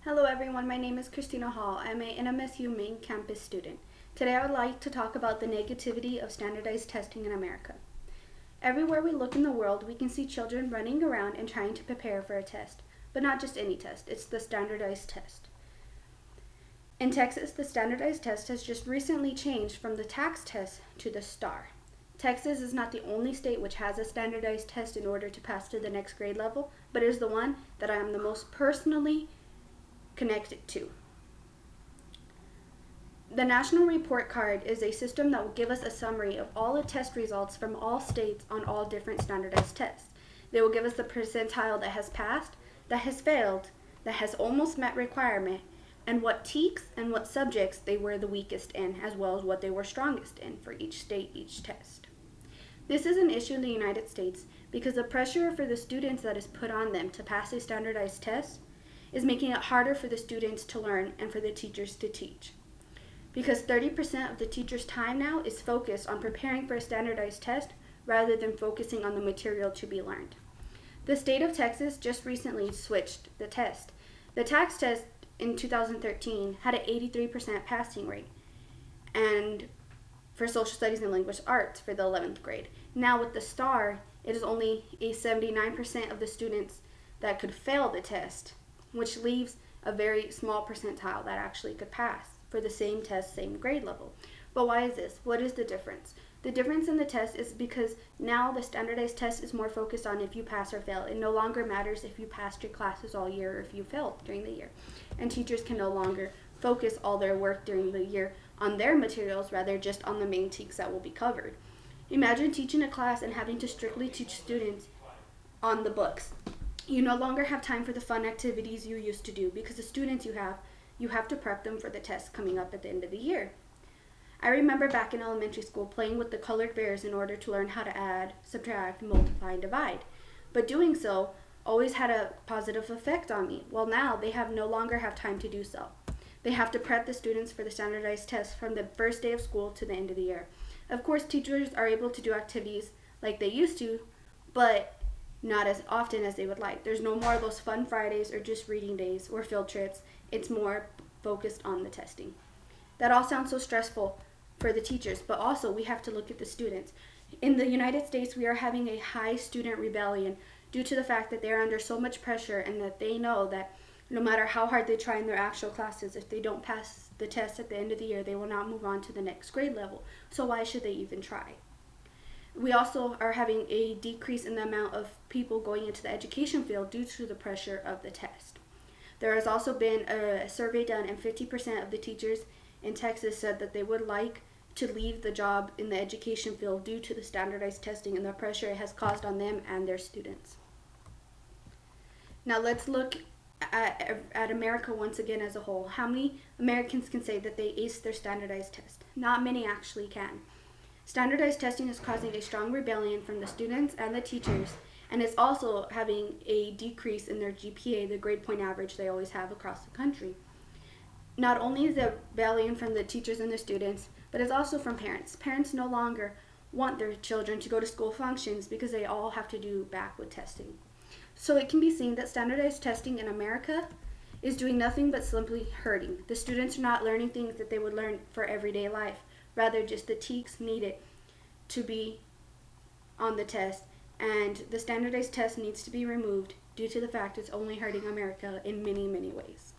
Hello everyone, my name is Christina Hall. I'm an NMSU main campus student. Today I would like to talk about the negativity of standardized testing in America. Everywhere we look in the world, we can see children running around and trying to prepare for a test. But not just any test, it's the standardized test. In Texas, the standardized test has just recently changed from the TAKS test to the STAR. Texas is not the only state which has a standardized test in order to pass to the next grade level, but it is the one that I am the most personally connected to. The National Report Card is a system that will give us a summary of all the test results from all states on all different standardized tests. They will give us the percentile that has passed, that has failed, that has almost met requirement, and what TEKS and what subjects they were the weakest in, as well as what they were strongest in for each state, each test. This is an issue in the United States because the pressure for the students that is put on them to pass a standardized test is making it harder for the students to learn and for the teachers to teach. Because 30% of the teacher's time now is focused on preparing for a standardized test rather than focusing on the material to be learned. The state of Texas just recently switched the test. The TAKS test in 2013 had an 83% passing rate, and for social studies and language arts for the 11th grade. Now with the STAR, it is only a 79% of the students that could fail the test, which leaves a very small percentile that actually could pass for the same test, same grade level. But why is this? What is the difference? The difference in the test is because now the standardized test is more focused on if you pass or fail. It no longer matters if you passed your classes all year or if you failed during the year. And teachers can no longer focus all their work during the year on their materials, rather just on the main TEKS that will be covered. Imagine teaching a class and having to strictly teach students on the books. You no longer have time for the fun activities you used to do because the students you have to prep them for the test coming up at the end of the year. I remember back in elementary school playing with the colored bears in order to learn how to add, subtract, multiply, and divide. But doing so always had a positive effect on me. Well, now they no longer have time to do so. They have to prep the students for the standardized test from the first day of school to the end of the year. Of course, teachers are able to do activities like they used to, but not as often as they would like. There's no more of those fun Fridays or just reading days or field trips. It's more focused on the testing. That all sounds so stressful for the teachers, but also we have to look at the students. In the United States, we are having a high student rebellion due to the fact that they're under so much pressure and that they know that no matter how hard they try in their actual classes, if they don't pass the test at the end of the year, they will not move on to the next grade level. So why should they even try? We also are having a decrease in the amount of people going into the education field due to the pressure of the test. There has also been a survey done, and 50% of the teachers in Texas said that they would like to leave the job in the education field due to the standardized testing and the pressure it has caused on them and their students. Now let's look at America once again as a whole. How many Americans can say that they aced their standardized test? Not many actually can. Standardized testing is causing a strong rebellion from the students and the teachers, and it's also having a decrease in their GPA, the grade point average they always have across the country. Not only is the rebellion from the teachers and the students, but it's also from parents. Parents no longer want their children to go to school functions because they all have to do back with testing. So it can be seen that standardized testing in America is doing nothing but simply hurting. The students are not learning things that they would learn for everyday life. Rather, just the TEKS needed to be on the test, and the standardized test needs to be removed due to the fact it's only hurting America in many, many ways.